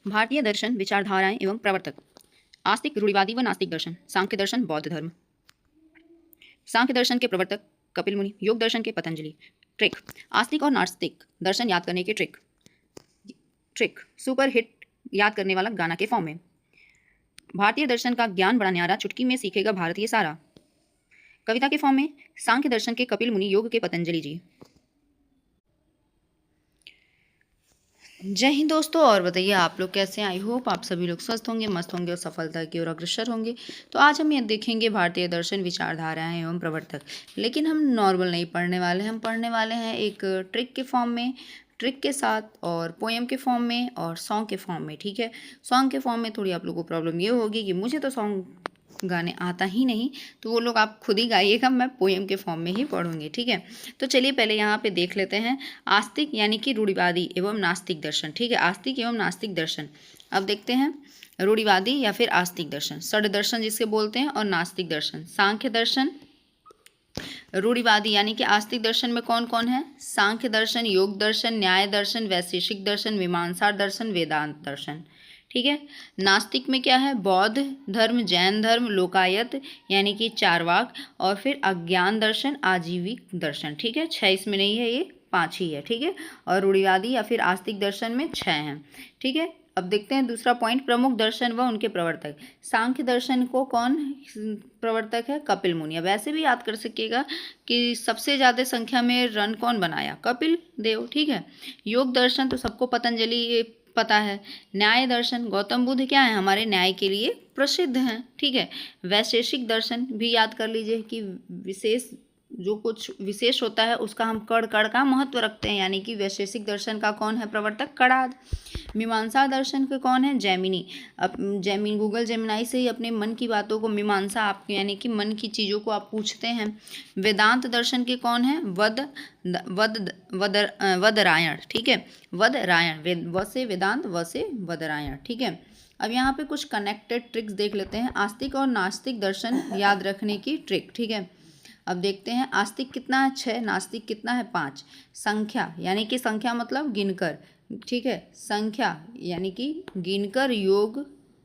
भारतीय दर्शन विचारधाराएं एवं प्रवर्तक। आस्तिक, रूढ़िवादी व नास्तिक दर्शन। सांख्य दर्शन, बौद्ध धर्म। सांख्य दर्शन के प्रवर्तक कपिल मुनि। योग दर्शन के पतंजलि। ट्रिक, आस्तिक और नास्तिक दर्शन याद करने के ट्रिक सुपर हिट याद करने वाला गाना के फॉर्म में। भारतीय दर्शन का ज्ञान बड़ा न्यारा, चुटकी में सीखेगा भारत ये सारा। कविता के फॉर्म में। सांख्य दर्शन के कपिल मुनि, योग के पतंजलि जी। जय हिंद दोस्तों, और बताइए आप लोग कैसे हैं। आई होप आप सभी लोग स्वस्थ होंगे, मस्त होंगे और सफलता की ओर अग्रसर होंगे। तो आज हम ये देखेंगे भारतीय दर्शन विचारधाराएं एवं प्रवर्तक। लेकिन हम नॉर्मल नहीं पढ़ने वाले, हम पढ़ने वाले हैं एक ट्रिक के फॉर्म में, ट्रिक के साथ, और पोएम के फॉर्म में और सॉन्ग के फॉर्म में। ठीक है, सॉन्ग के फॉर्म में थोड़ी आप लोगों को प्रॉब्लम ये होगी कि मुझे तो सॉन्ग गाने आता ही नहीं, तो वो लोग आप खुद ही गाइएगा, मैं पोएम के फॉर्म में ही पढ़ूंगी। ठीक है, तो चलिए पहले यहाँ पे देख लेते हैं आस्तिक यानी कि रूढ़िवादी एवं नास्तिक दर्शन। ठीक है, आस्तिक एवं नास्तिक दर्शन। अब देखते हैं रूढ़िवादी या फिर आस्तिक दर्शन, षड दर्शन जिसके बोलते हैं, और नास्तिक दर्शन। सांख्य दर्शन, रूढ़िवादी यानी कि आस्तिक दर्शन में कौन कौन है? सांख्य दर्शन, योग दर्शन, न्याय दर्शन, वैशेषिक दर्शन, मीमांसा दर्शन, वेदांत दर्शन। ठीक है, नास्तिक में क्या है? बौद्ध धर्म, जैन धर्म, लोकायत यानी कि चारवाक, और फिर अज्ञान दर्शन, आजीविक दर्शन। ठीक है, 6 इसमें नहीं है, ये 5 ही है। ठीक है, और रूढ़िवादी या फिर आस्तिक दर्शन में 6 हैं। ठीक है, अब देखते हैं दूसरा पॉइंट, प्रमुख दर्शन व उनके प्रवर्तक। सांख्य दर्शन को कौन प्रवर्तक है? कपिल मुनि। अब ऐसे भी याद कर सकिएगा कि सबसे ज़्यादा संख्या में रन कौन बनाया? कपिल देव। ठीक है, योग दर्शन तो सबको पतंजलि पता है। न्याय दर्शन, गौतम बुद्ध क्या है? हमारे न्याय के लिए प्रसिद्ध हैं। ठीक है, वैशेषिक दर्शन भी याद कर लीजिए कि विशेष, जो कुछ विशेष होता है उसका हम कण कण का महत्व रखते हैं, यानी कि वैशेषिक दर्शन का कौन है प्रवर्तक? कणाद। मीमांसा दर्शन के कौन है? जैमिनी। अब जैमिनी, गूगल जेमिनाई से ही अपने मन की बातों को, मीमांसा आप यानी कि मन की चीज़ों को आप पूछते हैं। वेदांत दर्शन के कौन है? वदरायण। ठीक है, वदरायण, व से वेदांत, व से वदरायण। ठीक है, अब यहाँ पे कुछ कनेक्टेड ट्रिक्स देख लेते हैं, आस्तिक और नास्तिक दर्शन याद रखने की ट्रिक। ठीक है, अब देखते हैं आस्तिक कितना है? 6, नास्तिक कितना है? 5। संख्या यानी कि संख्या मतलब गिनकर। ठीक है, संख्या यानी कि गिनकर योग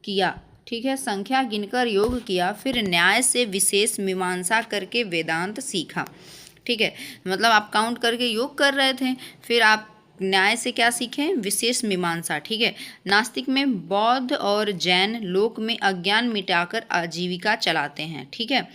किया। ठीक है, संख्या गिनकर योग किया, फिर न्याय से विशेष मीमांसा करके वेदांत सीखा। ठीक है, मतलब आप काउंट करके योग कर रहे थे, फिर आप न्याय से क्या सीखें? विशेष मीमांसा। ठीक है, नास्तिक में बौद्ध और जैन लोक में अज्ञान मिटाकर आजीविका चलाते हैं। ठीक है,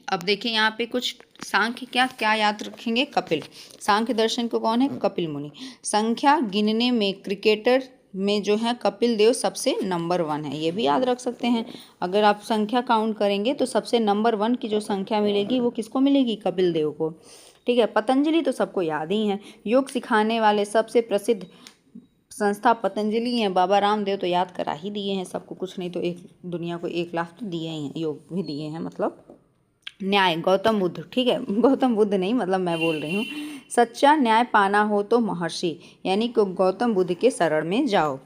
अब देखें यहाँ पे कुछ सांख्य क्या क्या याद रखेंगे? कपिल। सांख्य दर्शन को कौन है? कपिल मुनि। संख्या गिनने में क्रिकेटर में जो है कपिल देव सबसे नंबर 1 है, ये भी याद रख सकते हैं। अगर आप संख्या काउंट करेंगे तो सबसे नंबर 1 की जो संख्या मिलेगी वो किसको मिलेगी? कपिल देव को। ठीक है, पतंजलि तो सबको याद ही है, योग सिखाने वाले सबसे प्रसिद्ध संस्था पतंजलि है। बाबा रामदेव तो याद करा ही दिए हैं सबको, कुछ नहीं तो एक दुनिया को 1 लाख तो दिए ही हैं, योग भी दिए हैं। मतलब न्याय, गौतम बुद्ध। ठीक है, गौतम बुद्ध नहीं, मतलब मैं बोल रही हूँ, सच्चा न्याय पाना हो तो महर्षि यानी कि गौतम बुद्ध के शरण में जाओ।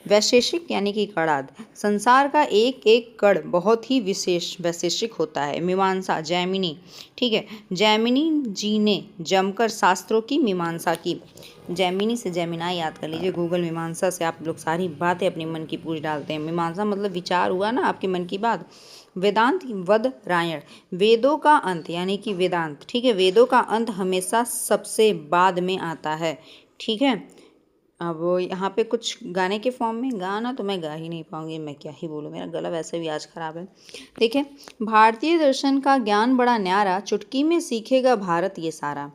वैशेषिक यानी कि कणाद, संसार का एक एक कण बहुत ही विशेष वैशेषिक होता है। मीमांसा, जैमिनी। ठीक है, जैमिनी जी ने जमकर शास्त्रों की मीमांसा की। जैमिनी से जैमिनाई याद कर लीजिए, गूगल मीमांसा से आप लोग सारी बातें अपने मन की पूछ डालते हैं। मीमांसा मतलब विचार हुआ ना आपके मन की बात। वेदांत, वदरायण, वेदों का अंत यानी कि वेदांत। ठीक है, वेदों का अंत हमेशा सबसे बाद में आता है। ठीक है, अब यहाँ पे कुछ गाने के फॉर्म में, गाना तो मैं गा ही नहीं पाऊंगी, मैं क्या ही बोलूँ, मेरा गला वैसे भी आज खराब है। देखिए, भारतीय दर्शन का ज्ञान बड़ा न्यारा, चुटकी में सीखेगा भारत ये सारा।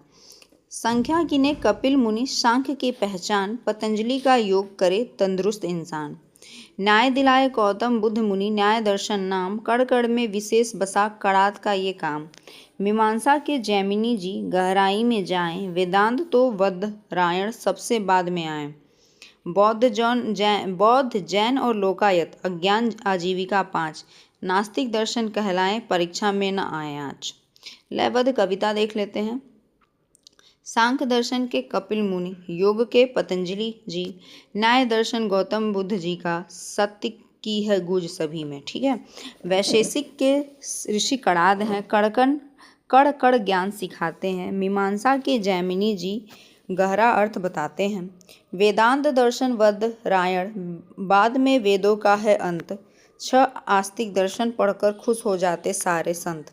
संख्या गिने कपिल मुनि, सांख्य की पहचान, पतंजलि का योग करे तंदुरुस्त इंसान। न्याय दिलाए गौतम बुद्ध मुनि, न्याय दर्शन नाम, कण कण में विशेष बसा कणाद का ये काम। मीमांसा के जैमिनी जी गहराई में जाएं, वेदांत तो वदरायण सबसे बाद में आए। बौद्ध जैन और लोकायत, अज्ञान आजीविका 5। नास्तिक दर्शन कहलाएं, परीक्षा में न आए आज। लयबद्ध कविता देख लेते हैं। सांख्य दर्शन के कपिल मुनि, योग के पतंजलि जी, न्याय दर्शन गौतम बुद्ध जी का, सत्य की है गूंज सभी में। ठीक है, वैशेषिक के ऋषि कणाद हैं, कण कण ज्ञान सिखाते हैं। मीमांसा के जैमिनी जी गहरा अर्थ बताते हैं। वेदांत दर्शन वद रायण, बाद में वेदों का है अंत। 6 आस्तिक दर्शन पढ़कर खुश हो जाते सारे संत।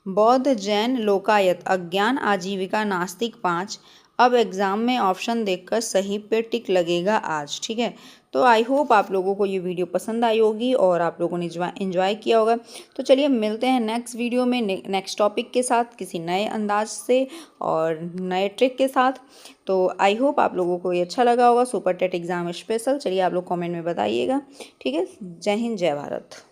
बौद्ध जैन लोकायत, अज्ञान आजीविका नास्तिक 5। अब एग्ज़ाम में ऑप्शन देखकर सही पे टिक लगेगा आज। ठीक है, तो आई होप आप लोगों को ये वीडियो पसंद आई होगी और आप लोगों ने एंजॉय किया होगा। तो चलिए मिलते हैं नेक्स्ट वीडियो में नेक्स्ट टॉपिक के साथ, किसी नए अंदाज से और नए ट्रिक के साथ। तो आई होप आप लोगों को ये अच्छा लगा होगा, सुपर टेट एग्ज़ाम स्पेशल। चलिए आप लोग कॉमेंट में बताइएगा। ठीक है, जय हिंद, जय भारत।